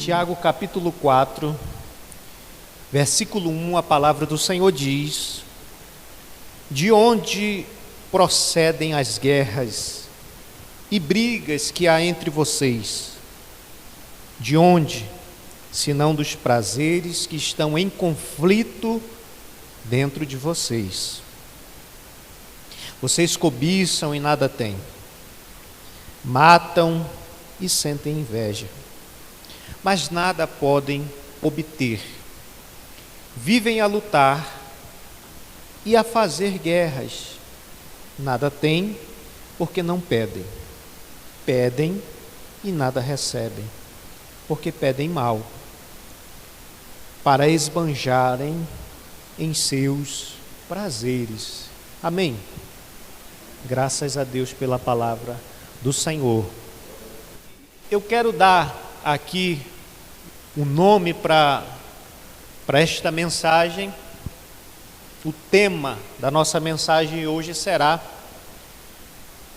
Tiago capítulo 4, versículo 1, a palavra do Senhor diz: de onde procedem as guerras e brigas que há entre vocês? De onde, senão dos prazeres que estão em conflito dentro de vocês? Vocês cobiçam e nada têm, matam e sentem inveja, mas nada podem obter. Vivem a lutar e a fazer guerras, nada têm porque não pedem. Pedem e nada recebem, porque pedem mal, para esbanjarem em seus prazeres. Amém. Graças a Deus pela palavra do Senhor. Eu quero dar aqui um nome para esta mensagem. O tema da nossa mensagem hoje será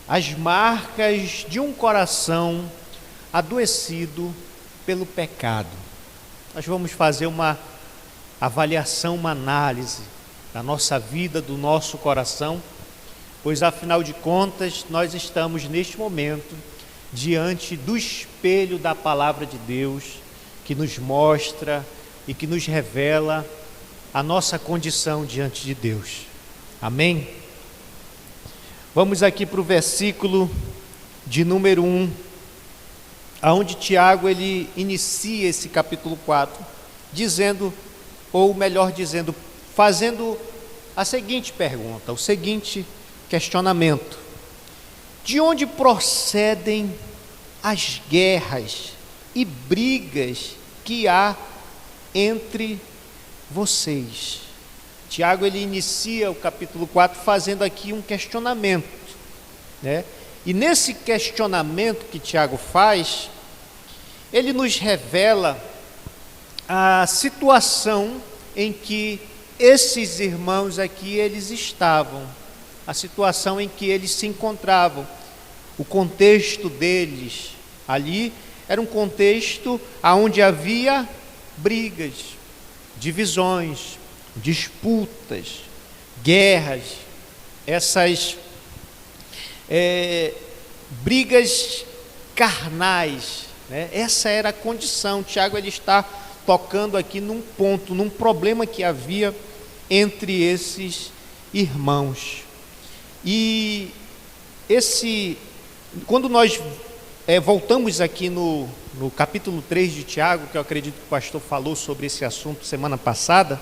as marcas de um coração adoecido pelo pecado. Nós vamos fazer uma avaliação, uma análise da nossa vida, do nosso coração, pois afinal de contas nós estamos neste momento diante do espelho da palavra de Deus, que nos mostra e que nos revela a nossa condição diante de Deus. Amém? Vamos aqui para o versículo de número 1, aonde Tiago ele inicia esse capítulo 4, dizendo, ou melhor dizendo, fazendo a seguinte pergunta, o seguinte questionamento: de onde procedem as guerras e brigas que há entre vocês? Tiago ele inicia o capítulo 4 fazendo aqui um questionamento, né? E nesse questionamento que Tiago faz, ele nos revela a situação em que esses irmãos aqui eles estavam, a situação em que eles se encontravam. O contexto deles ali era um contexto onde havia brigas, divisões, disputas, guerras, essas brigas carnais, né? Essa era a condição. Tiago ele está tocando aqui num ponto, num problema que havia entre esses irmãos. E quando nós voltamos aqui no capítulo 3 de Tiago, que eu acredito que o pastor falou sobre esse assunto semana passada,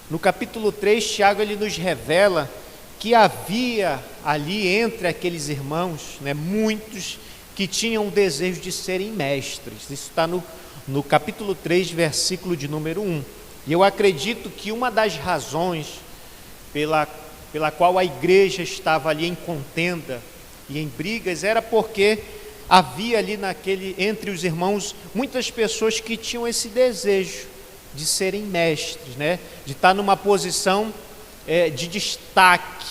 no capítulo 3, Tiago ele nos revela que havia ali entre aqueles irmãos, né, muitos que tinham o desejo de serem mestres. Isso está no capítulo 3, versículo de número 1. E eu acredito que uma das razões pela qual a igreja estava ali em contenda e em brigas era porque havia ali entre os irmãos muitas pessoas que tinham esse desejo de serem mestres, né? De estar numa posição de destaque,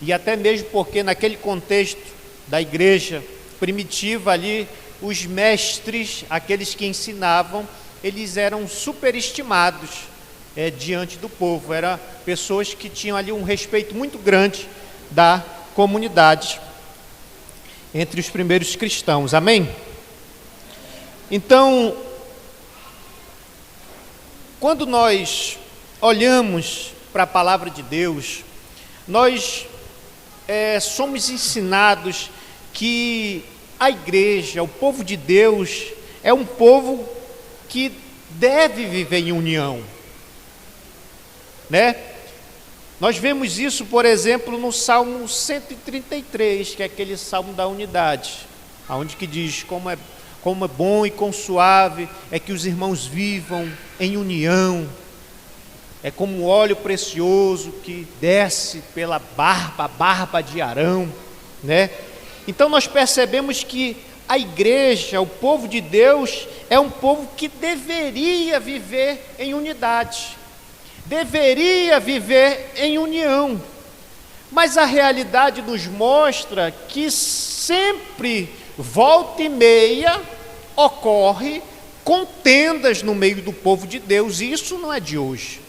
e até mesmo porque naquele contexto da igreja primitiva ali, os mestres, aqueles que ensinavam, eles eram superestimados diante do povo. Eram pessoas que tinham ali um respeito muito grande da comunidade entre os primeiros cristãos. Amém? Então, quando nós olhamos para a palavra de Deus, nós somos ensinados que a igreja, o povo de Deus, é um povo que deve viver em união, né? Nós vemos isso, por exemplo, no Salmo 133, que é aquele Salmo da unidade, onde que diz como é bom e quão suave é que os irmãos vivam em união. É como um óleo precioso que desce pela barba de Arão, né? Então nós percebemos que a igreja, o povo de Deus, é um povo que deveria viver em unidade, deveria viver em união. Mas a realidade nos mostra que sempre, volta e meia, ocorre contendas no meio do povo de Deus, e isso não é de hoje.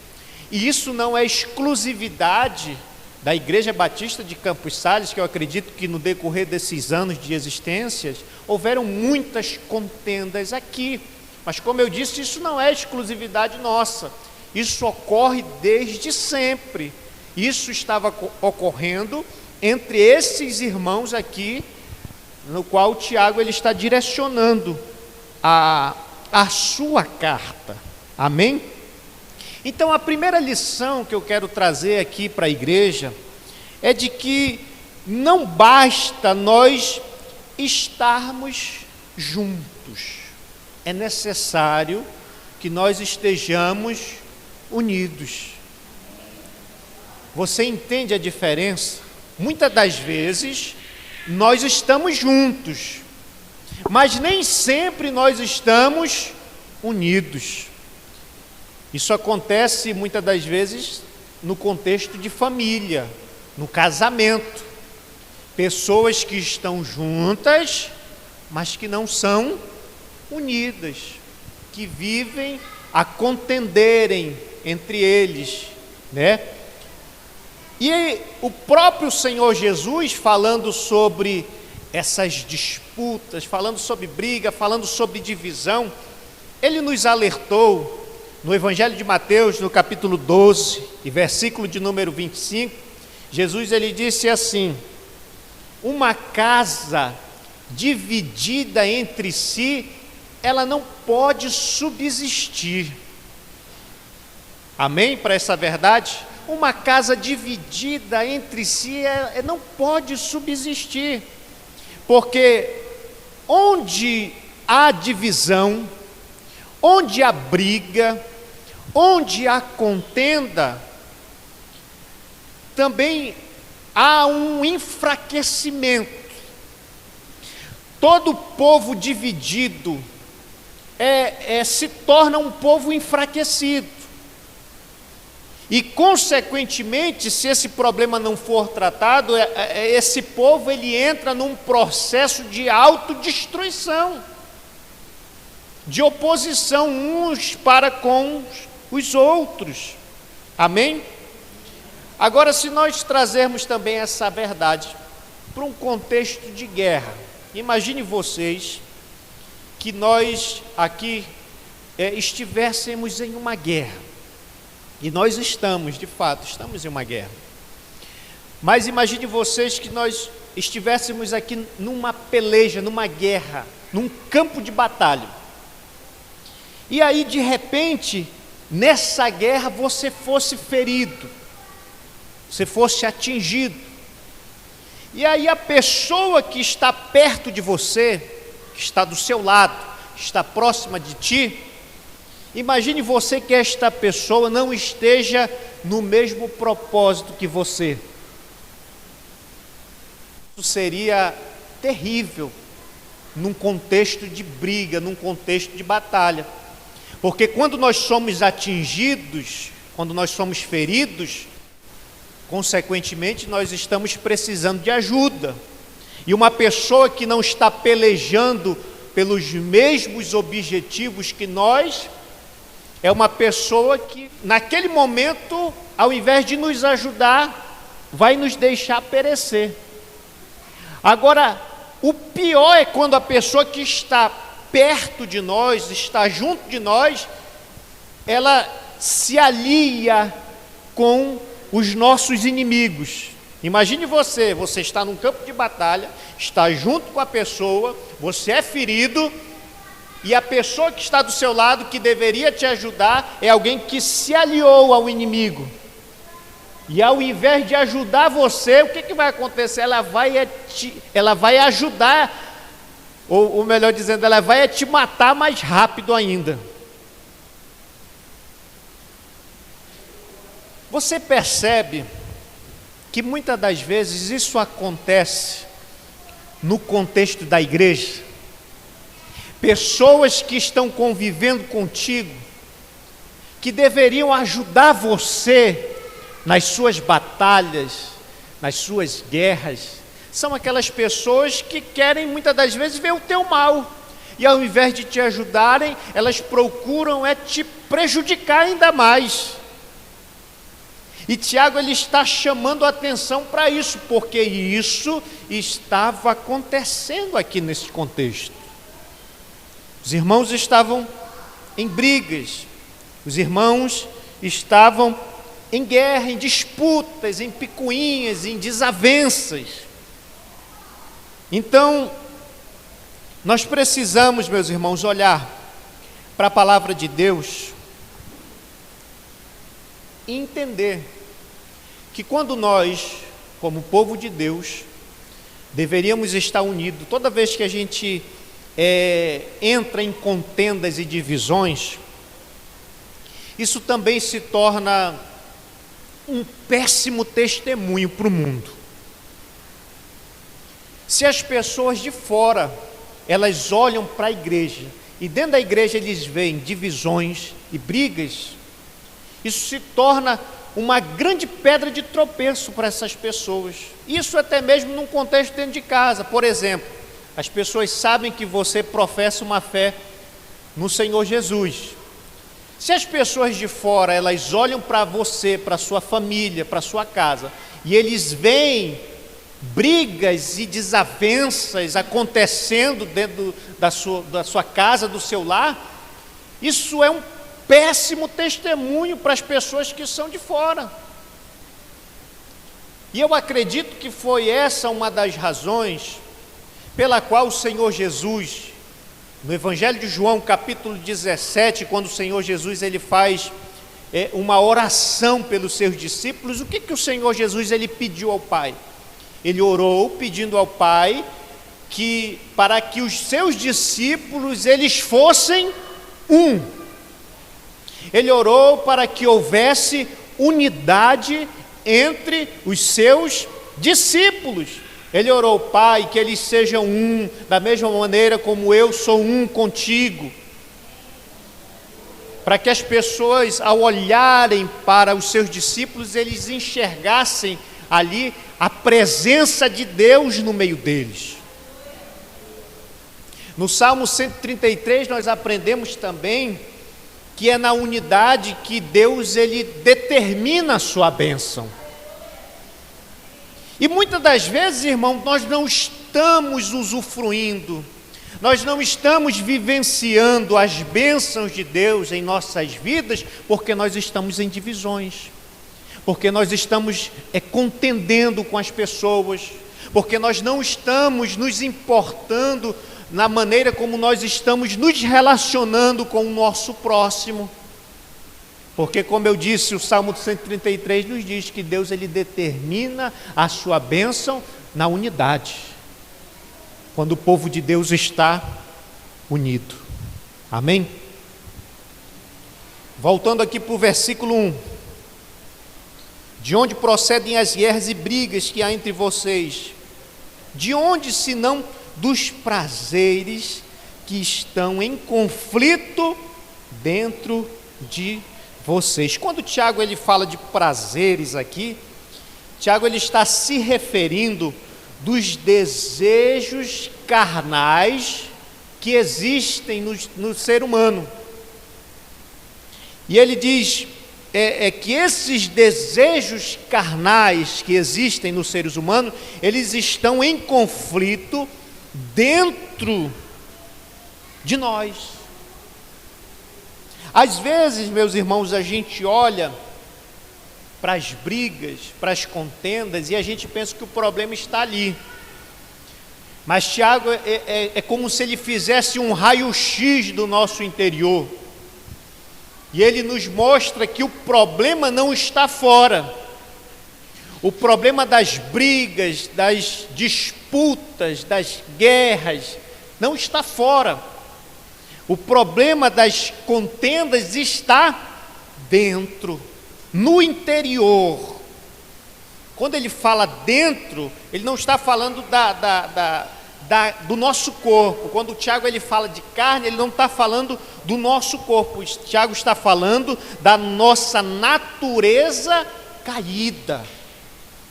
E isso não é exclusividade da Igreja Batista de Campos Sales, que eu acredito que no decorrer desses anos de existências, houveram muitas contendas aqui. Mas como eu disse, isso não é exclusividade nossa. Isso ocorre desde sempre. Isso estava ocorrendo entre esses irmãos aqui, no qual o Tiago ele está direcionando a sua carta. Amém? Então a primeira lição que eu quero trazer aqui para a igreja é de que não basta nós estarmos juntos, é necessário que nós estejamos unidos. Você entende a diferença? Muitas das vezes nós estamos juntos, mas nem sempre nós estamos unidos. Isso acontece muitas das vezes no contexto de família, no casamento. Pessoas que estão juntas, mas que não são unidas, que vivem a contenderem entre eles, né? E o próprio Senhor Jesus, falando sobre essas disputas, falando sobre briga, falando sobre divisão, ele nos alertou no Evangelho de Mateus, no capítulo 12, e versículo de número 25, Jesus ele disse assim: uma casa dividida entre si, ela não pode subsistir. Amém? Para essa verdade? Uma casa dividida entre si, não pode subsistir, porque onde há divisão, onde há briga, onde há contenda, também há um enfraquecimento. Todo povo dividido se torna um povo enfraquecido. E, consequentemente, se esse problema não for tratado, esse povo ele entra num processo de autodestruição, de oposição uns para com os outros. Amém? Agora, se nós trazermos também essa verdade para um contexto de guerra, imagine vocês que nós aqui estivéssemos em uma guerra. E nós estamos, de fato, estamos em uma guerra. Mas imagine vocês que nós estivéssemos aqui numa peleja, numa guerra, num campo de batalha. E aí, de repente, nessa guerra você fosse ferido, você fosse atingido. E aí a pessoa que está perto de você, que está do seu lado, está próxima de ti, imagine você que esta pessoa não esteja no mesmo propósito que você. Isso seria terrível num contexto de briga, num contexto de batalha. Porque quando nós somos atingidos, quando nós somos feridos, consequentemente nós estamos precisando de ajuda. E uma pessoa que não está pelejando pelos mesmos objetivos que nós, é uma pessoa que, naquele momento, ao invés de nos ajudar, vai nos deixar perecer. Agora, o pior é quando a pessoa que está perto de nós, está junto de nós, ela se alia com os nossos inimigos. Imagine você está num campo de batalha, está junto com a pessoa, você é ferido, e a pessoa que está do seu lado, que deveria te ajudar, é alguém que se aliou ao inimigo. E ao invés de ajudar você, o que vai acontecer? Ela vai ajudar, ou melhor dizendo, ela vai te matar mais rápido ainda. Você percebe que muitas das vezes isso acontece no contexto da igreja? Pessoas que estão convivendo contigo, que deveriam ajudar você nas suas batalhas, nas suas guerras, são aquelas pessoas que querem muitas das vezes ver o teu mal. e ao invés de te ajudarem, elas procuram te prejudicar ainda mais. E Tiago ele está chamando a atenção para isso, porque isso estava acontecendo aqui nesse contexto. Os irmãos estavam em brigas, os irmãos estavam em guerra, em disputas, em picuinhas, em desavenças. Então, nós precisamos, meus irmãos, olhar para a palavra de Deus e entender que quando nós, como povo de Deus, deveríamos estar unidos, toda vez que a gente entra em contendas e divisões, isso também se torna um péssimo testemunho para o mundo. Se as pessoas de fora, elas olham para a igreja, e dentro da igreja eles veem divisões e brigas, isso se torna uma grande pedra de tropeço para essas pessoas. Isso até mesmo num contexto dentro de casa. Por exemplo, as pessoas sabem que você professa uma fé no Senhor Jesus. Se as pessoas de fora, elas olham para você, para sua família, para sua casa, e eles veem brigas e desavenças acontecendo dentro da sua casa, do seu lar, isso é um péssimo testemunho para as pessoas que são de fora. E eu acredito que foi essa uma das razões pela qual o Senhor Jesus, no Evangelho de João, capítulo 17, quando o Senhor Jesus ele faz uma oração pelos seus discípulos, o que o Senhor Jesus ele pediu ao Pai? Ele orou pedindo ao Pai para que os seus discípulos eles fossem um. Ele orou para que houvesse unidade entre os seus discípulos. Ele orou, Pai, que eles sejam um, da mesma maneira como eu sou um contigo. Para que as pessoas, ao olharem para os seus discípulos, eles enxergassem ali a presença de Deus no meio deles. No Salmo 133 nós aprendemos também que é na unidade que Deus ele determina a sua bênção. E muitas das vezes, irmão, nós não estamos usufruindo, nós não estamos vivenciando as bênçãos de Deus em nossas vidas, porque nós estamos em divisões, porque nós estamos contendendo com as pessoas, porque nós não estamos nos importando na maneira como nós estamos nos relacionando com o nosso próximo. Porque, como eu disse, o Salmo 133 nos diz que Deus ele determina a sua bênção na unidade, quando o povo de Deus está unido. Amém? Voltando aqui para o versículo 1. De onde procedem as guerras e brigas que há entre vocês? De onde, senão dos prazeres que estão em conflito dentro de vocês? Quando Tiago ele fala de prazeres aqui, Tiago ele está se referindo dos desejos carnais que existem no ser humano. E ele diz que esses desejos carnais que existem nos seres humanos, eles estão em conflito dentro de nós. Às vezes, meus irmãos, a gente olha para as brigas, para as contendas, e a gente pensa que o problema está ali. Mas Tiago é como se ele fizesse um raio-x do nosso interior. E ele nos mostra que o problema não está fora. O problema das brigas, das disputas, das guerras, não está fora. O problema das contendas está dentro, no interior. Quando ele fala dentro, ele não está falando do nosso corpo. Quando o Tiago ele fala de carne, ele não está falando do nosso corpo. O Tiago está falando da nossa natureza caída,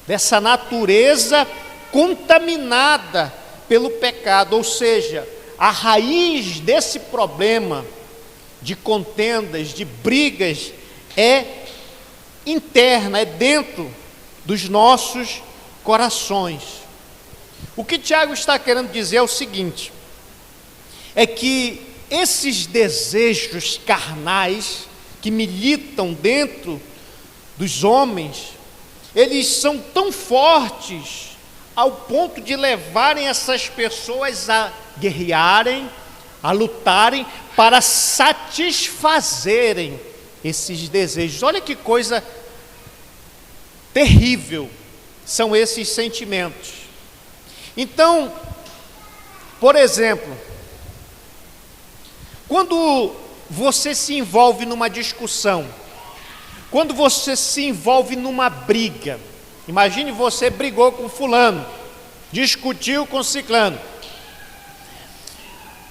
dessa natureza contaminada pelo pecado, ou seja, a raiz desse problema de contendas, de brigas, é interna, é dentro dos nossos corações. O que Tiago está querendo dizer é o seguinte: é que esses desejos carnais que militam dentro dos homens, eles são tão fortes ao ponto de levarem essas pessoas a guerrearem, a lutarem para satisfazerem esses desejos. Olha que coisa terrível são esses sentimentos. Então, por exemplo, quando você se envolve numa discussão, quando você se envolve numa briga, imagine você brigou com fulano, discutiu com ciclano.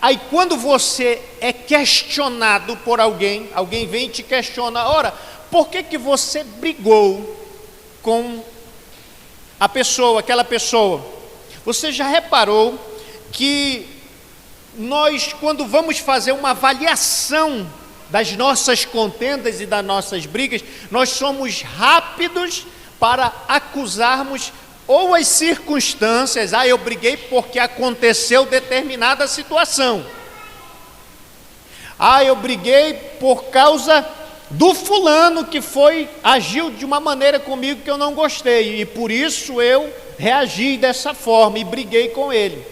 Aí quando você é questionado por alguém, alguém vem e te questiona, ora, por que você brigou com a pessoa, aquela pessoa? Você já reparou que nós, quando vamos fazer uma avaliação das nossas contendas e das nossas brigas, nós somos rápidos para acusarmos ou as circunstâncias, eu briguei porque aconteceu determinada situação. Eu briguei por causa do fulano que agiu de uma maneira comigo que eu não gostei, e por isso eu reagi dessa forma e briguei com ele.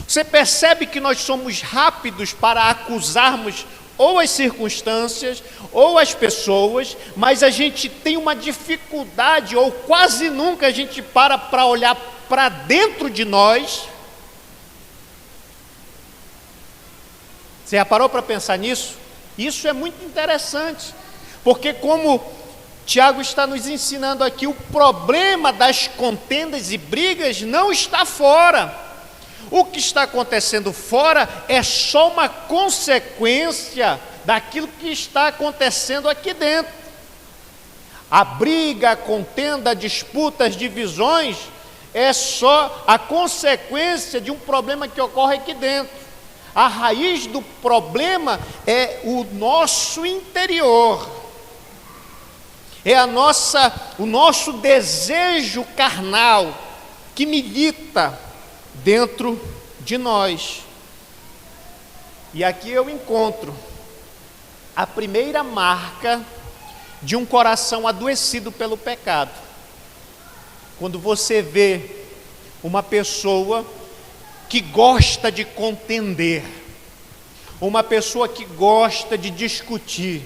Você percebe que nós somos rápidos para acusarmos ou as circunstâncias, ou as pessoas, mas a gente tem uma dificuldade, ou quase nunca a gente para olhar para dentro de nós. Você já parou para pensar nisso? Isso é muito interessante, porque como Tiago está nos ensinando aqui, o problema das contendas e brigas não está fora. O que está acontecendo fora é só uma consequência daquilo que está acontecendo aqui dentro. A briga, a contenda, a disputa, as divisões é só a consequência de um problema que ocorre aqui dentro. A raiz do problema é o nosso interior, é o nosso desejo carnal que milita dentro de nós. E aqui eu encontro a primeira marca de um coração adoecido pelo pecado. Quando você vê uma pessoa que gosta de contender, uma pessoa que gosta de discutir,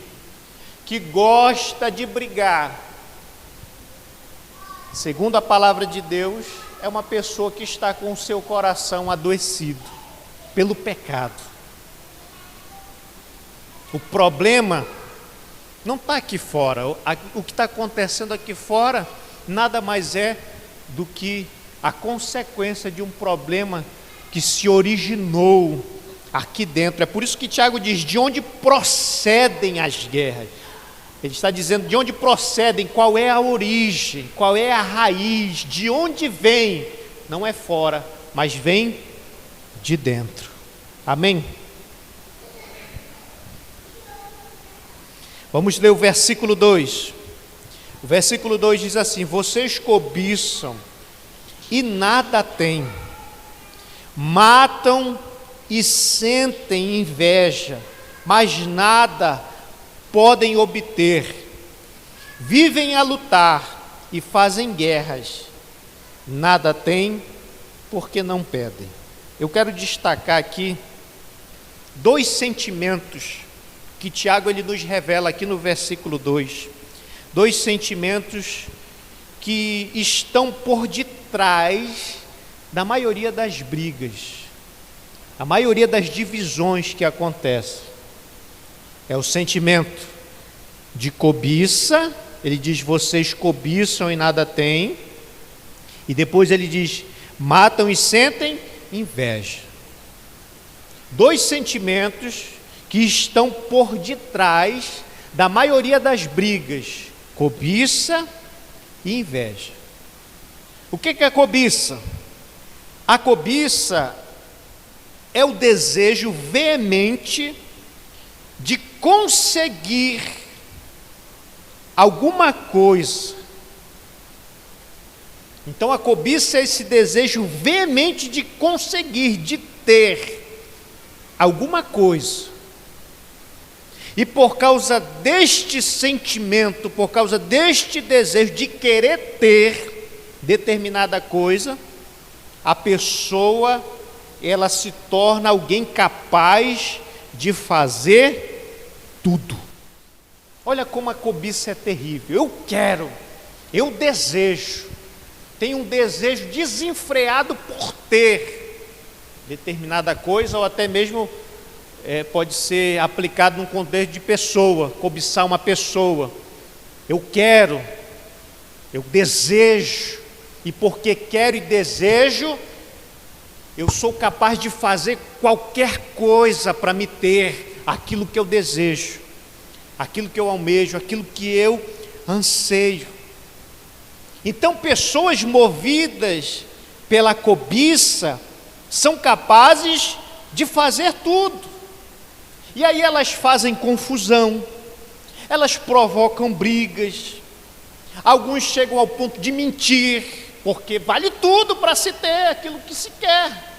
que gosta de brigar, segundo a palavra de Deus, é uma pessoa que está com o seu coração adoecido pelo pecado. O problema não está aqui fora. O que está acontecendo aqui fora nada mais é do que a consequência de um problema que se originou aqui dentro. É por isso que Tiago diz: de onde procedem as guerras? Ele está dizendo de onde procedem, qual é a origem, qual é a raiz, de onde vem. Não é fora, mas vem de dentro. Amém? Vamos ler o versículo 2. O versículo 2 diz assim: vocês cobiçam e nada têm, matam e sentem inveja, mas nada podem obter, vivem a lutar e fazem guerras, nada têm porque não pedem. Eu quero destacar aqui dois sentimentos que Tiago ele nos revela aqui no versículo 2, dois sentimentos que estão por detrás da maioria das brigas, a maioria das divisões que acontecem. É o sentimento de cobiça. Ele diz: vocês cobiçam e nada têm. E depois ele diz: matam e sentem inveja. Dois sentimentos que estão por detrás da maioria das brigas: cobiça e inveja. O que é cobiça? A cobiça é o desejo veemente de conseguir alguma coisa. Então a cobiça é esse desejo veemente de conseguir, de ter alguma coisa. E por causa deste sentimento, por causa deste desejo de querer ter determinada coisa, a pessoa, ela se torna alguém capaz de fazer tudo. Olha como a cobiça é terrível. Eu quero, eu desejo, tenho um desejo desenfreado por ter determinada coisa, ou até mesmo pode ser aplicado num contexto de pessoa, cobiçar uma pessoa. Eu quero, eu desejo, e porque quero e desejo, eu sou capaz de fazer qualquer coisa para me ter aquilo que eu desejo, aquilo que eu almejo, aquilo que eu anseio. Então, pessoas movidas pela cobiça são capazes de fazer tudo. E aí elas fazem confusão, elas provocam brigas, alguns chegam ao ponto de mentir, porque vale tudo para se ter aquilo que se quer.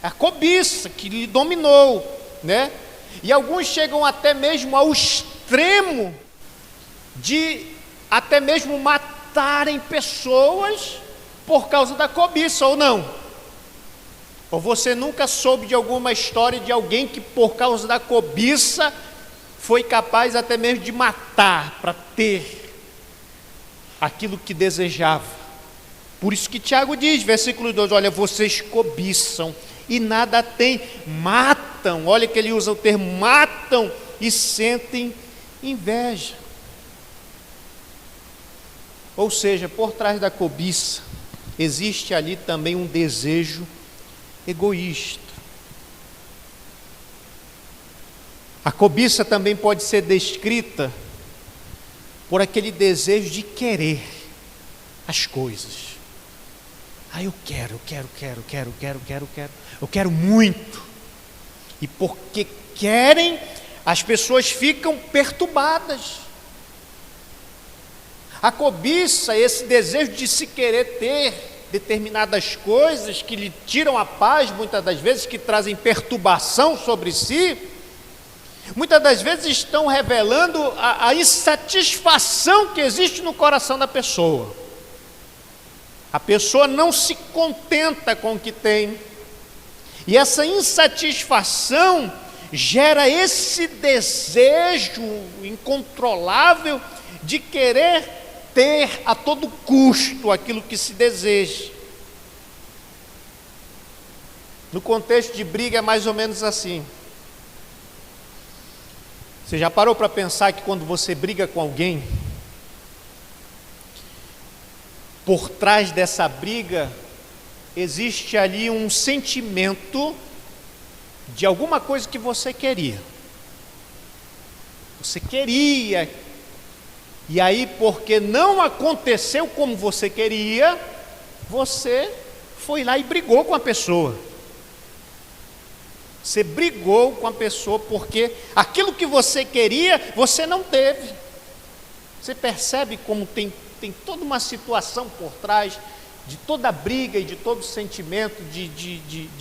É a cobiça que lhe dominou, né? E alguns chegam até mesmo ao extremo de até mesmo matarem pessoas por causa da cobiça, ou não? Ou você nunca soube de alguma história de alguém que por causa da cobiça foi capaz até mesmo de matar para ter aquilo que desejava? Por isso que Tiago diz, versículo 2, olha, vocês cobiçam e nada têm, matam, olha que ele usa o termo, matam e sentem inveja. Ou seja, por trás da cobiça, existe ali também um desejo egoísta. A cobiça também pode ser descrita por aquele desejo de querer as coisas. Eu quero muito. E porque querem, as pessoas ficam perturbadas. A cobiça, esse desejo de se querer ter determinadas coisas que lhe tiram a paz, muitas das vezes, que trazem perturbação sobre si, muitas das vezes estão revelando a insatisfação que existe no coração da pessoa. A pessoa não se contenta com o que tem, e essa insatisfação gera esse desejo incontrolável de querer ter a todo custo aquilo que se deseja. No contexto de briga é mais ou menos assim. Você já parou para pensar que quando você briga com alguém, por trás dessa briga existe ali um sentimento de alguma coisa que você queria. Você queria, e aí porque não aconteceu como você queria, você foi lá e brigou com a pessoa. Você brigou com a pessoa porque aquilo que você queria, você não teve. Você percebe como tem toda uma situação por trás de toda briga e de todo sentimento de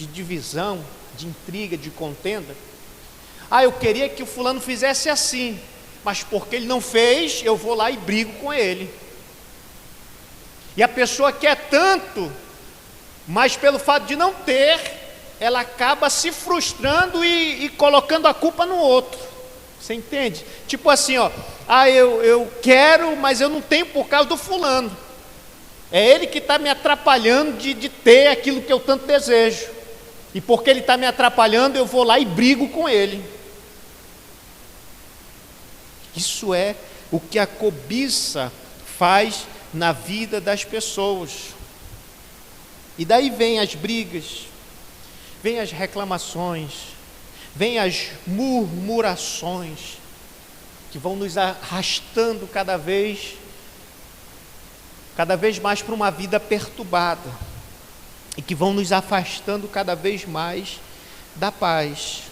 divisão, de intriga, de contenda. Eu queria que o fulano fizesse assim, mas porque ele não fez, eu vou lá e brigo com ele. E a pessoa quer tanto, mas pelo fato de não ter, ela acaba se frustrando e colocando a culpa no outro. Você entende? Tipo assim, eu quero, mas eu não tenho por causa do fulano. É ele que está me atrapalhando de ter aquilo que eu tanto desejo. E porque ele está me atrapalhando, eu vou lá e brigo com ele. Isso é o que a cobiça faz na vida das pessoas. E daí vem as brigas, vem as reclamações, vem as murmurações, que vão nos arrastando cada vez mais para uma vida perturbada, e que vão nos afastando cada vez mais da paz.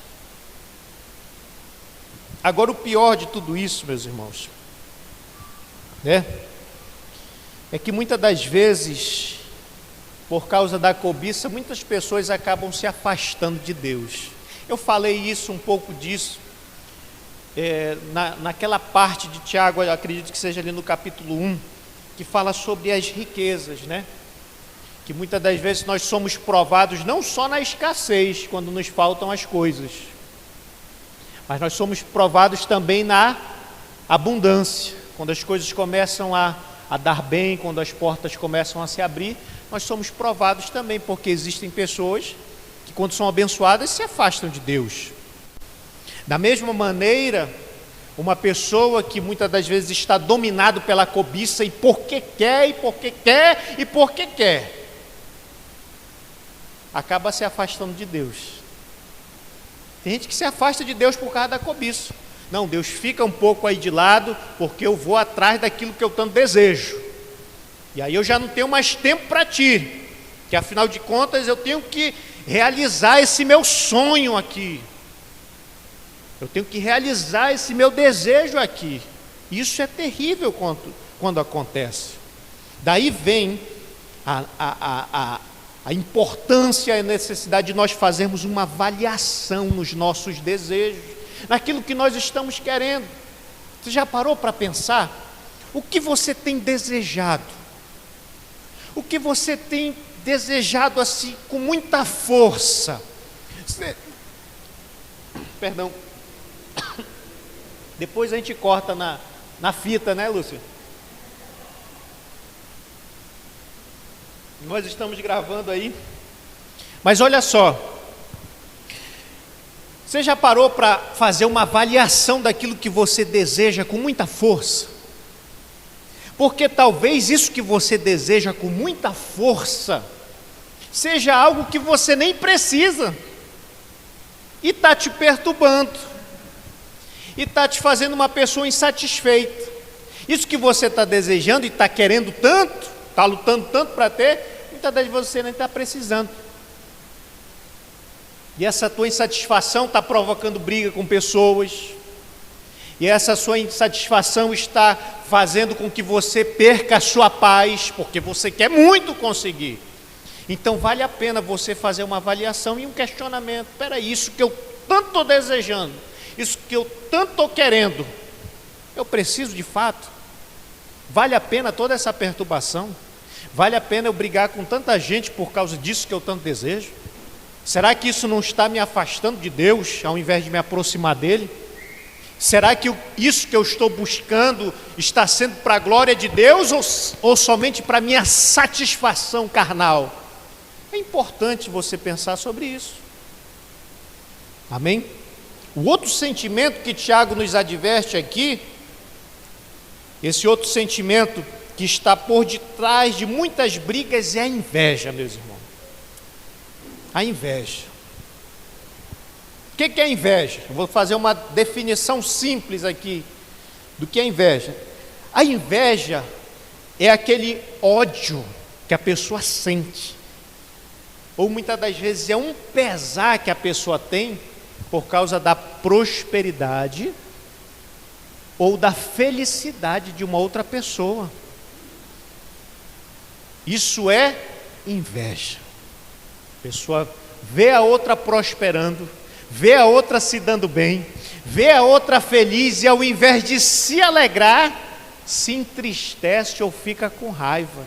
Agora, o pior de tudo isso, meus irmãos, é que muitas das vezes, por causa da cobiça, muitas pessoas acabam se afastando de Deus. Eu falei isso, um pouco disso, naquela parte de Tiago, eu acredito que seja ali no capítulo 1, que fala sobre as riquezas, que muitas das vezes nós somos provados não só na escassez, quando nos faltam as coisas, mas nós somos provados também na abundância, quando as coisas começam a dar bem, quando as portas começam a se abrir, nós somos provados também, porque existem pessoas que, quando são abençoadas, se afastam de Deus. Da mesma maneira, uma pessoa que muitas das vezes está dominado pela cobiça, e porque quer, acaba se afastando de Deus. Tem gente que se afasta de Deus por causa da cobiça. Não, Deus, fica um pouco aí de lado, porque eu vou atrás daquilo que eu tanto desejo. E aí eu já não tenho mais tempo para ti, que afinal de contas eu tenho que realizar esse meu sonho aqui. Eu tenho que realizar esse meu desejo aqui. Isso é terrível quando acontece. Daí vem a importância e a necessidade de nós fazermos uma avaliação nos nossos desejos, naquilo que nós estamos querendo. Você já parou para pensar? O que você tem desejado? O que você tem desejado assim com muita força? Perdão. Depois a gente corta na fita, né, Lúcio? Nós estamos gravando aí. Mas olha só. Você já parou para fazer uma avaliação daquilo que você deseja com muita força? Porque talvez isso que você deseja com muita força seja algo que você nem precisa e está te perturbando e está te fazendo uma pessoa insatisfeita. Isso que você está desejando e está querendo tanto, está lutando tanto para ter, muitas das vezes você nem está precisando. E essa tua insatisfação está provocando briga com pessoas, e essa sua insatisfação está fazendo com que você perca a sua paz, porque você quer muito conseguir. Então vale a pena você fazer uma avaliação e um questionamento. Espera aí, isso que eu tanto estou desejando, isso que eu tanto estou querendo, eu preciso de fato? Vale a pena toda essa perturbação? Vale a pena eu brigar com tanta gente por causa disso que eu tanto desejo? Será que isso não está me afastando de Deus, ao invés de me aproximar dEle? Será que isso que eu estou buscando está sendo para a glória de Deus ou somente para a minha satisfação carnal? É importante você pensar sobre isso. Amém? O outro sentimento que Tiago nos adverte aqui, esse outro sentimento que está por detrás de muitas brigas, é a inveja, meus irmãos. A inveja. O que é a inveja? Eu vou fazer uma definição simples aqui do que é inveja. A inveja é aquele ódio que a pessoa sente, ou muitas das vezes é um pesar que a pessoa tem por causa da prosperidade ou da felicidade de uma outra pessoa. Isso é inveja. A pessoa vê a outra prosperando, vê a outra se dando bem, vê a outra feliz e ao invés de se alegrar, se entristece ou fica com raiva.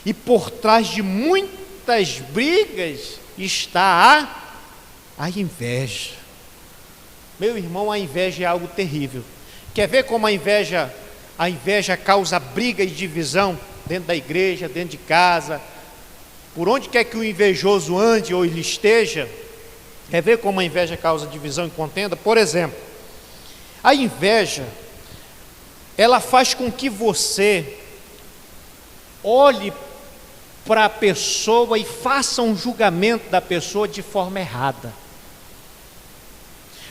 E por trás de muitas brigas está a inveja. Meu irmão, a inveja é algo terrível. Quer ver como a inveja causa briga e divisão dentro da igreja, dentro de casa, por onde quer que o invejoso ande ou ele esteja? Quer ver como a inveja causa divisão e contenda? Por exemplo, a inveja, ela faz com que você olhe para a pessoa e faça um julgamento da pessoa de forma errada.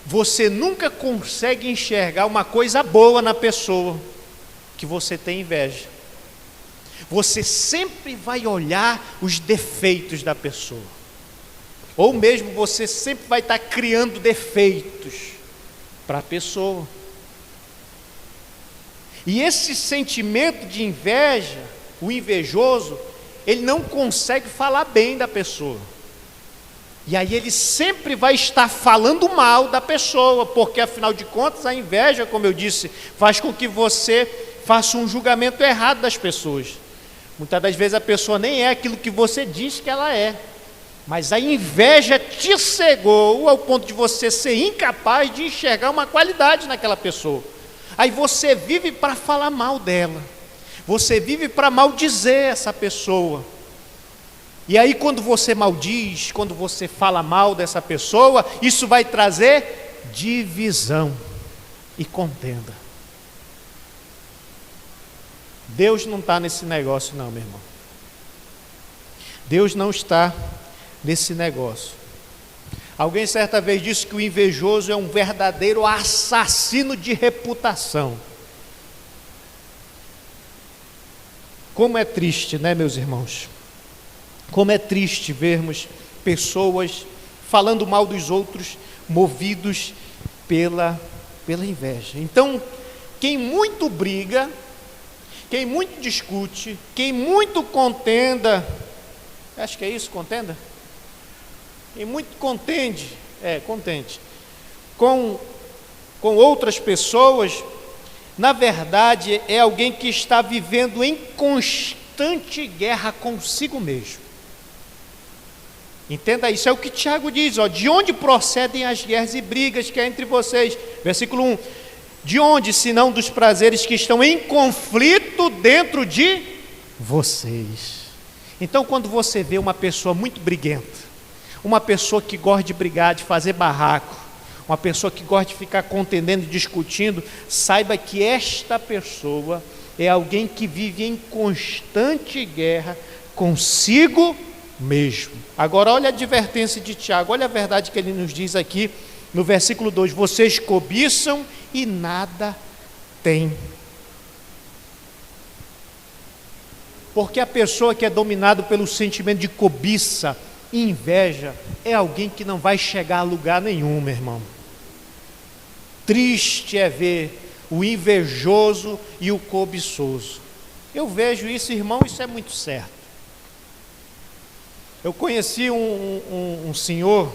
Você nunca consegue enxergar uma coisa boa na pessoa que você tem inveja. Você sempre vai olhar os defeitos da pessoa. Ou mesmo você sempre vai estar criando defeitos para a pessoa. E esse sentimento de inveja, o invejoso, ele não consegue falar bem da pessoa. E aí ele sempre vai estar falando mal da pessoa, porque afinal de contas a inveja, como eu disse, faz com que você faça um julgamento errado das pessoas. Muitas das vezes a pessoa nem é aquilo que você diz que ela é, mas a inveja te cegou ao ponto de você ser incapaz de enxergar uma qualidade naquela pessoa. Aí você vive para falar mal dela, você vive para maldizer essa pessoa. E aí quando você maldiz, quando você fala mal dessa pessoa, isso vai trazer divisão e contenda. Deus não está nesse negócio não, meu irmão. Deus não está nesse negócio. Alguém certa vez disse que o invejoso é um verdadeiro assassino de reputação. Como é triste, né, meus irmãos? Como é triste vermos pessoas falando mal dos outros, movidos pela inveja. Então, quem muito briga, quem muito discute, quem muito contenda, acho que é isso, contenda? Quem muito contende com outras pessoas, na verdade é alguém que está vivendo em constante guerra consigo mesmo. Entenda isso, é o que Tiago diz, de onde procedem as guerras e brigas que há entre vocês? Versículo 1, de onde, senão dos prazeres que estão em conflito dentro de vocês? Então, quando você vê uma pessoa muito briguenta, uma pessoa que gosta de brigar, de fazer barraco, uma pessoa que gosta de ficar contendendo e discutindo, saiba que esta pessoa é alguém que vive em constante guerra consigo mesmo. Agora olha a advertência de Tiago, olha a verdade que ele nos diz aqui no versículo 2, vocês cobiçam e nada têm. Porque a pessoa que é dominada pelo sentimento de cobiça e inveja é alguém que não vai chegar a lugar nenhum, meu irmão. Triste é ver o invejoso e o cobiçoso. Eu vejo isso, irmão, isso é muito certo. Eu conheci um senhor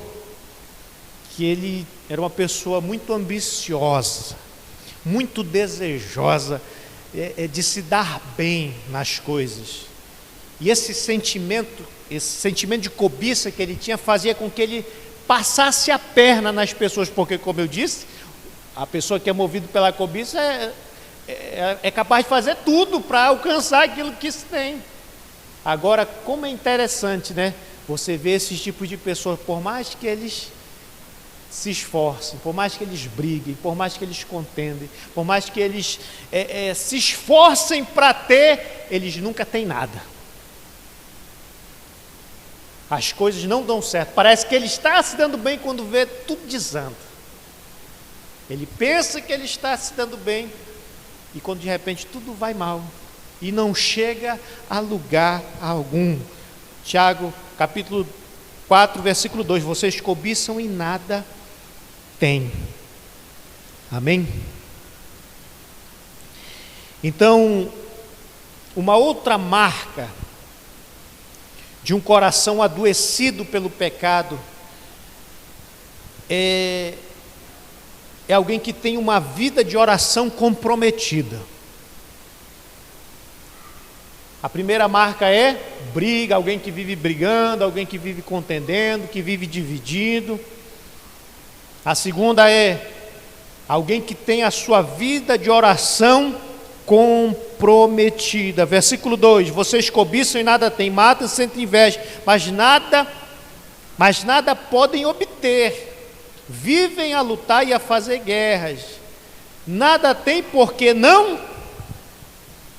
que ele era uma pessoa muito ambiciosa, muito desejosa de se dar bem nas coisas. E esse sentimento de cobiça que ele tinha fazia com que ele passasse a perna nas pessoas, porque, como eu disse, a pessoa que é movida pela cobiça é capaz de fazer tudo para alcançar aquilo que se tem. Agora, como é interessante, né? Você vê esses tipos de pessoas, por mais que eles se esforcem, por mais que eles briguem, por mais que eles contendem, por mais que eles se esforcem para ter, eles nunca têm nada. As coisas não dão certo. Parece que ele está se dando bem quando vê tudo desanda. Ele pensa que ele está se dando bem e quando de repente tudo vai mal e não chega a lugar algum. Tiago, capítulo 4, versículo 2, vocês cobiçam e nada têm. Amém? Então, uma outra marca de um coração adoecido pelo pecado é alguém que tem uma vida de oração comprometida. A primeira marca é briga, alguém que vive brigando, alguém que vive contendendo, que vive dividido. A segunda é alguém que tem a sua vida de oração comprometida. Versículo 2, vocês cobiçam e nada têm, matam, sentem inveja, mas nada podem obter. Vivem a lutar e a fazer guerras. Nada têm porque não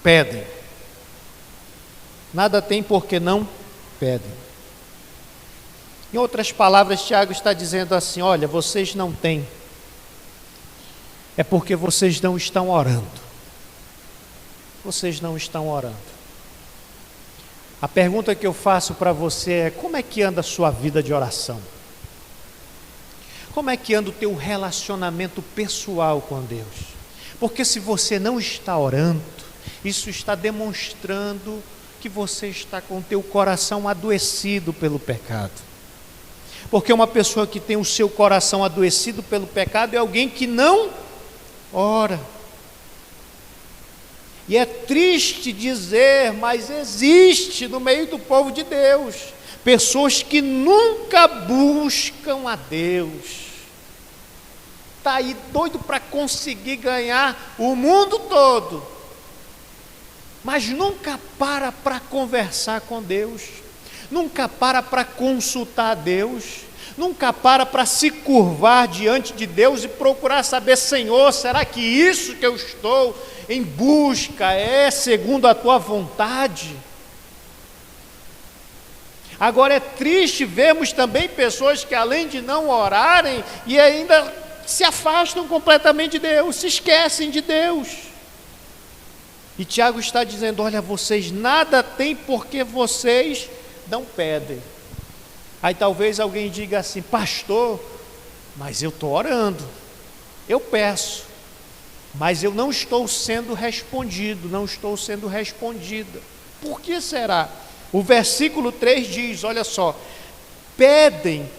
pedem. Nada tem porque não pedem. Em outras palavras, Tiago está dizendo assim: olha, vocês não têm, é porque vocês não estão orando. Vocês não estão orando. A pergunta que eu faço para você é: como é que anda a sua vida de oração? Como é que anda o teu relacionamento pessoal com Deus? Porque se você não está orando, isso está demonstrando que você está com o teu coração adoecido pelo pecado. Porque uma pessoa que tem o seu coração adoecido pelo pecado é alguém que não ora. E é triste dizer, mas existe no meio do povo de Deus pessoas que nunca buscam a Deus. Está aí doido para conseguir ganhar o mundo todo, mas nunca para conversar com Deus, nunca para consultar a Deus, nunca para se curvar diante de Deus e procurar saber: Senhor, será que isso que eu estou em busca é segundo a tua vontade? Agora é triste vermos também pessoas que, além de não orarem, e ainda se afastam completamente de Deus, se esquecem de Deus. E Tiago está dizendo: olha, vocês nada têm porque vocês não pedem. Aí talvez alguém diga assim: pastor, mas eu estou orando, eu peço, mas eu não estou sendo respondido, não estou sendo respondida. Por que será? O versículo 3 diz, olha só: pedem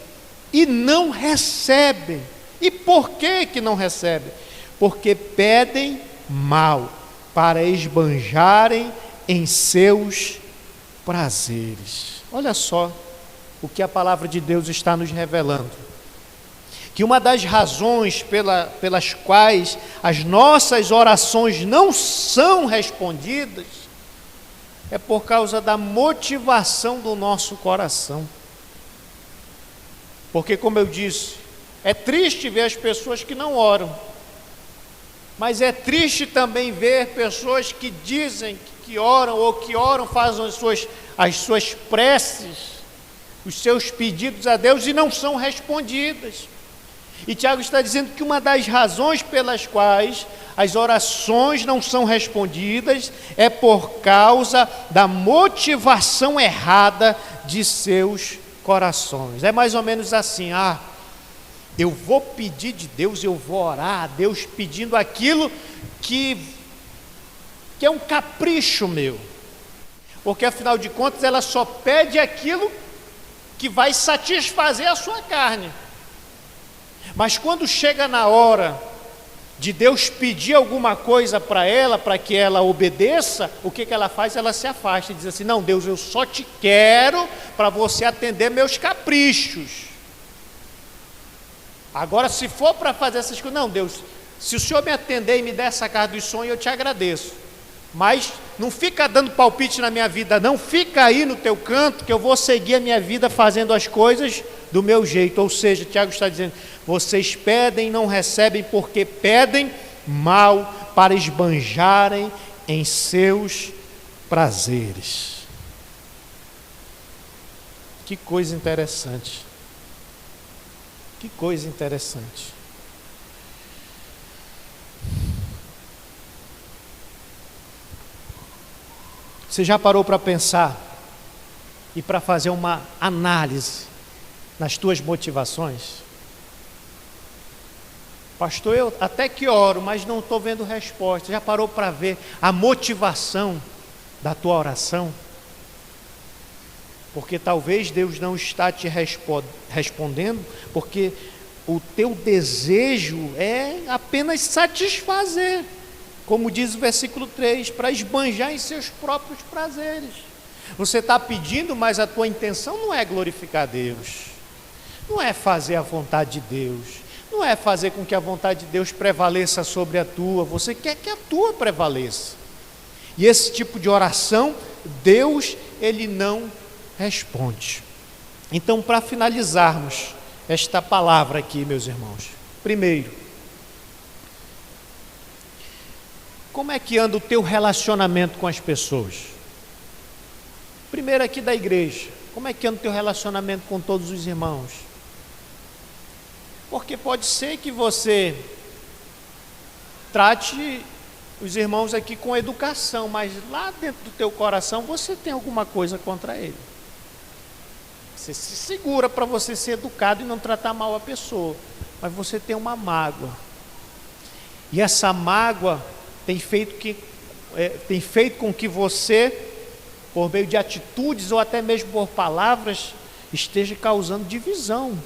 e não recebem. E por que não recebem? Porque pedem mal, para esbanjarem em seus prazeres. Olha só o que a palavra de Deus está nos revelando. Que uma das razões pelas quais as nossas orações não são respondidas é por causa da motivação do nosso coração. Porque, como eu disse, é triste ver as pessoas que não oram, mas é triste também ver pessoas que dizem que oram, ou que oram, fazem as suas preces, os seus pedidos a Deus e não são respondidas. E Tiago está dizendo que uma das razões pelas quais as orações não são respondidas é por causa da motivação errada de seus corações. É mais ou menos assim: eu vou pedir de Deus, eu vou orar a Deus pedindo aquilo que é um capricho meu, porque afinal de contas ela só pede aquilo que vai satisfazer a sua carne. Mas quando chega na hora de Deus pedir alguma coisa para ela, para que ela obedeça, o que ela faz? Ela se afasta e diz assim: não, Deus, eu só te quero para você atender meus caprichos. Agora, se for para fazer essas coisas, não, Deus, se o Senhor me atender e me der essa casa dos sonhos, eu te agradeço. Mas não fica dando palpite na minha vida, não, fica aí no teu canto, que eu vou seguir a minha vida fazendo as coisas do meu jeito. Ou seja, Tiago está dizendo: vocês pedem e não recebem porque pedem mal, para esbanjarem em seus prazeres. Que coisa interessante. Que coisa interessante. Você já parou para pensar e para fazer uma análise nas tuas motivações? Pastor, eu até que oro, mas não estou vendo resposta. Já parou para ver a motivação da tua oração? Porque talvez Deus não está te respondendo, porque o teu desejo é apenas satisfazer, como diz o versículo 3, para esbanjar em seus próprios prazeres. Você está pedindo, mas a tua intenção não é glorificar Deus, não é fazer a vontade de Deus, não é fazer com que a vontade de Deus prevaleça sobre a tua, você quer que a tua prevaleça. E esse tipo de oração, Deus, Ele não responde. Então, para finalizarmos esta palavra aqui, meus irmãos, primeiro, como é que anda o teu relacionamento com as pessoas? Primeiro aqui da igreja, como é que anda o teu relacionamento com todos os irmãos? Porque pode ser que você trate os irmãos aqui com educação, mas lá dentro do teu coração você tem alguma coisa contra ele. Você se segura para você ser educado e não tratar mal a pessoa, mas você tem uma mágoa. E essa mágoa tem feito com que você, por meio de atitudes ou até mesmo por palavras, esteja causando divisão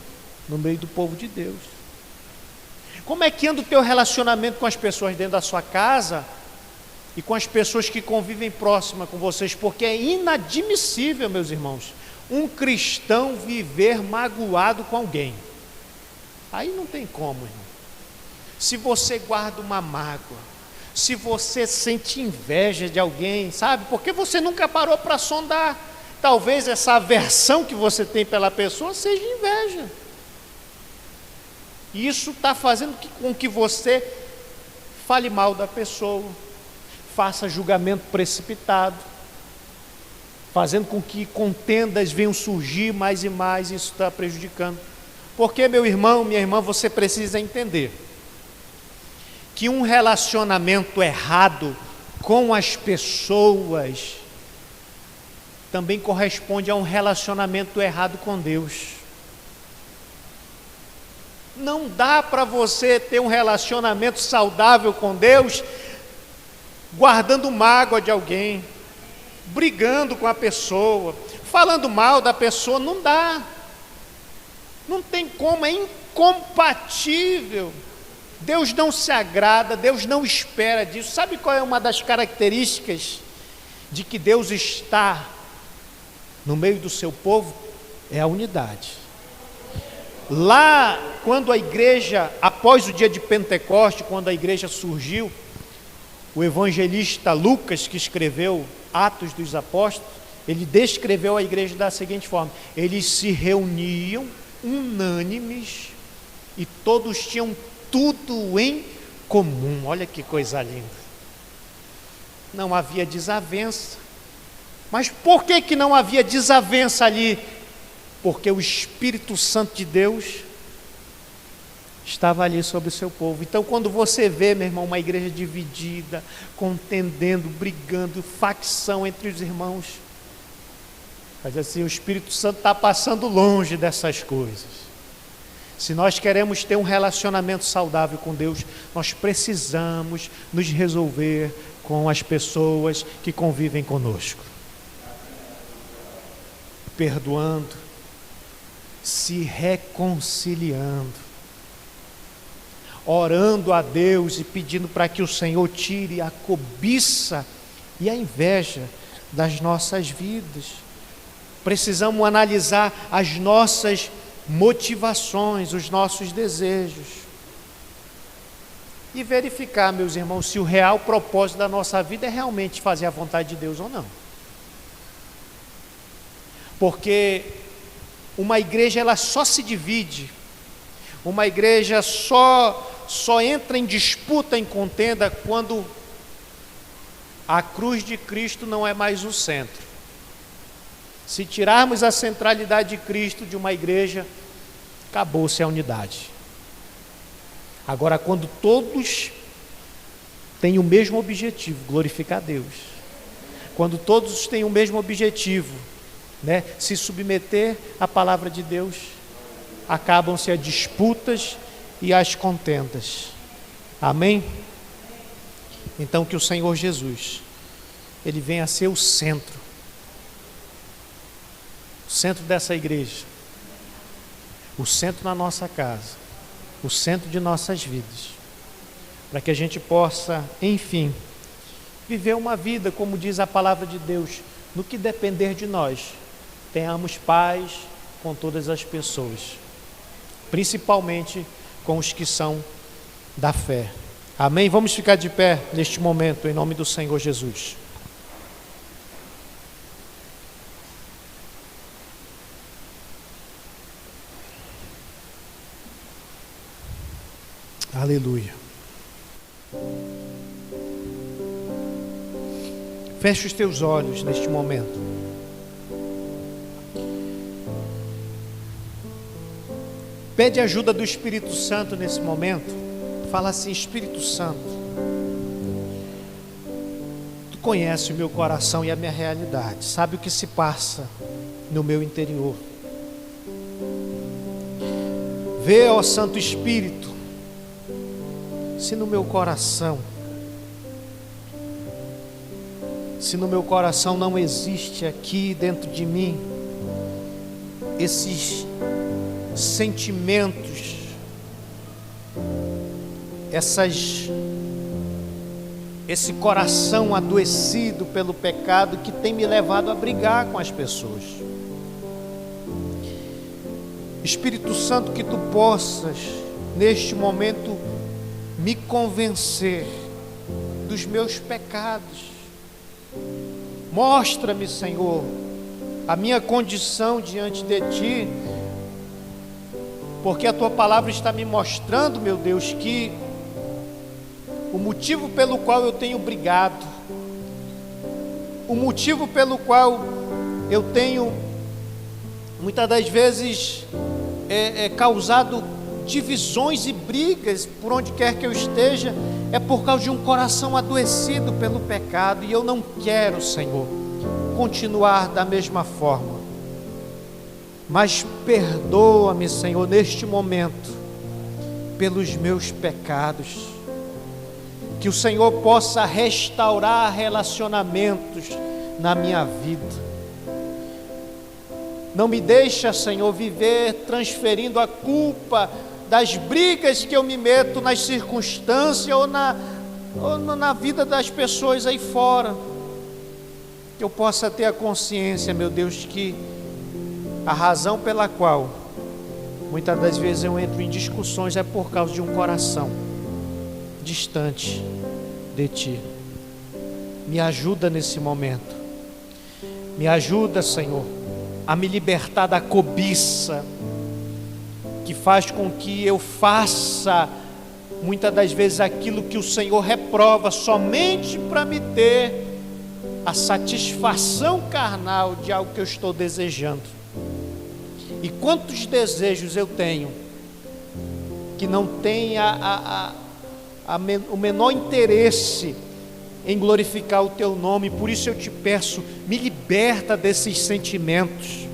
no meio do povo de Deus. Como é que anda o teu relacionamento com as pessoas dentro da sua casa e com as pessoas que convivem próxima com vocês? Porque é inadmissível, meus irmãos, um cristão viver magoado com alguém. Aí não tem como, irmão. Se você guarda uma mágoa, se você sente inveja de alguém, sabe? Porque você nunca parou para sondar. Talvez essa aversão que você tem pela pessoa seja inveja. E isso está fazendo com que você fale mal da pessoa, faça julgamento precipitado, fazendo com que contendas venham surgir mais e mais, e isso está prejudicando. Porque, meu irmão, minha irmã, você precisa entender que um relacionamento errado com as pessoas também corresponde a um relacionamento errado com Deus. Não dá para você ter um relacionamento saudável com Deus guardando mágoa de alguém, brigando com a pessoa, falando mal da pessoa. Não dá, não tem como, é incompatível. Deus não se agrada, Deus não espera disso. Sabe qual é uma das características de que Deus está no meio do seu povo? É a unidade. Lá, quando a igreja, após o dia de Pentecoste, quando a igreja surgiu, o evangelista Lucas, que escreveu Atos dos Apóstolos, ele descreveu a igreja da seguinte forma: eles se reuniam unânimes e todos tinham tudo em comum. Olha que coisa linda. Não havia desavença. Mas por que não havia desavença ali? Porque o Espírito Santo de Deus estava ali sobre o seu povo. Então, quando você vê, meu irmão, uma igreja dividida, contendendo, brigando, facção entre os irmãos, mas assim, o Espírito Santo está passando longe dessas coisas. Se nós queremos ter um relacionamento saudável com Deus, nós precisamos nos resolver com as pessoas que convivem conosco, perdoando, se reconciliando, orando a Deus e pedindo para que o Senhor tire a cobiça e a inveja das nossas vidas. Precisamos analisar as nossas motivações, os nossos desejos e verificar, meus irmãos, se o real propósito da nossa vida é realmente fazer a vontade de Deus ou não. Porque uma igreja, ela só se divide, uma igreja só entra em disputa, em contenda, quando a cruz de Cristo não é mais o centro. Se tirarmos a centralidade de Cristo de uma igreja, acabou-se a unidade. Agora, quando todos têm o mesmo objetivo, glorificar a Deus, quando todos têm o mesmo objetivo, se submeter à palavra de Deus, acabam-se as disputas e as contendas. Amém? Então, que o Senhor Jesus, Ele venha a ser o centro dessa igreja, o centro na nossa casa, o centro de nossas vidas, para que a gente possa, enfim, viver uma vida, como diz a palavra de Deus, no que depender de nós, tenhamos paz com todas as pessoas, principalmente com os que são da fé. Amém? Vamos ficar de pé neste momento, em nome do Senhor Jesus. Aleluia. Feche os teus olhos neste momento. Pede ajuda do Espírito Santo nesse momento. Fala assim: Espírito Santo, conhece o meu coração e a minha realidade, sabe o que se passa no meu interior. Vê, ó Santo Espírito, se no meu coração não existe aqui dentro de mim esses sentimentos, esse coração adoecido pelo pecado que tem me levado a brigar com as pessoas. Espírito Santo, que tu possas neste momento me convencer dos meus pecados. Mostra-me, Senhor, a minha condição diante de ti, porque a tua palavra está me mostrando, meu Deus, que o motivo pelo qual eu tenho brigado, o motivo pelo qual eu tenho muitas das vezes causado divisões e brigas por onde quer que eu esteja, é por causa de um coração adoecido pelo pecado, e eu não quero, Senhor, continuar da mesma forma. Mas perdoa-me, Senhor, neste momento, pelos meus pecados. Que o Senhor possa restaurar relacionamentos na minha vida. Não me deixa, Senhor, viver transferindo a culpa das brigas que eu me meto nas circunstâncias ou na vida das pessoas aí fora. Que eu possa ter a consciência, meu Deus, que a razão pela qual muitas das vezes eu entro em discussões é por causa de um coração distante de ti. Me ajuda nesse momento. Me ajuda, Senhor, a me libertar da cobiça que faz com que eu faça muitas das vezes aquilo que o Senhor reprova somente para me ter a satisfação carnal de algo que eu estou desejando. E quantos desejos eu tenho que não tem o menor interesse em glorificar o teu nome. Por isso eu te peço, me liberta desses sentimentos,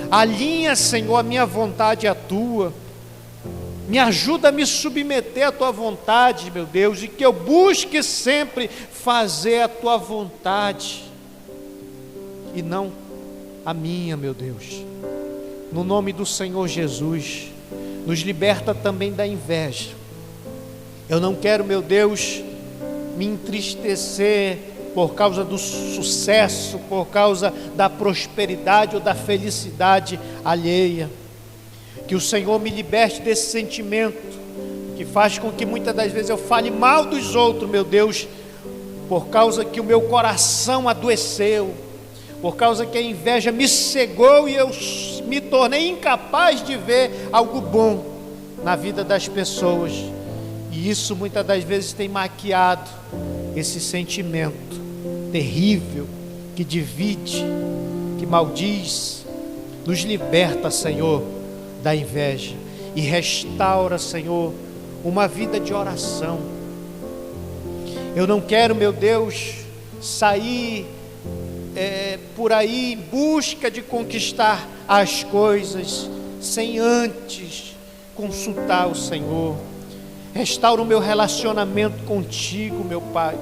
alinha, Senhor, a minha vontade à tua, me ajuda a me submeter à tua vontade, meu Deus, e que eu busque sempre fazer a tua vontade e não a minha, meu Deus. No nome do Senhor Jesus, nos liberta também da inveja. Eu não quero, meu Deus, me entristecer por causa do sucesso, por causa da prosperidade ou da felicidade alheia. Que o Senhor me liberte desse sentimento que faz com que muitas das vezes eu fale mal dos outros, meu Deus, por causa que o meu coração adoeceu, por causa que a inveja me cegou e eu me tornei incapaz de ver algo bom na vida das pessoas. E isso muitas das vezes tem maquiado esse sentimento terrível que divide, que maldiz. Nos liberta, Senhor, da inveja e restaura, Senhor, uma vida de oração. Eu não quero, meu Deus, sair por aí em busca de conquistar as coisas sem antes consultar o Senhor. Restaura o meu relacionamento contigo, meu Pai.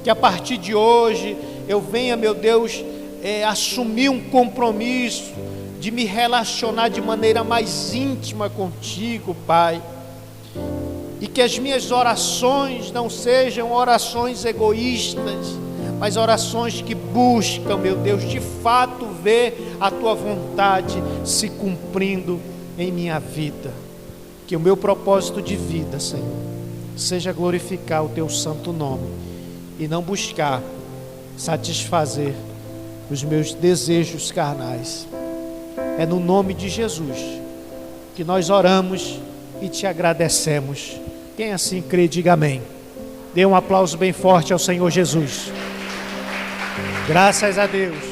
Que a partir de hoje eu venha, meu Deus, assumir um compromisso de me relacionar de maneira mais íntima contigo, Pai. E que as minhas orações não sejam orações egoístas, mas orações que buscam, meu Deus, de fato ver a tua vontade se cumprindo em minha vida. Que o meu propósito de vida, Senhor, seja glorificar o teu santo nome e não buscar satisfazer os meus desejos carnais. É no nome de Jesus que nós oramos e te agradecemos. Quem assim crê, diga amém. Dê um aplauso bem forte ao Senhor Jesus. Graças a Deus.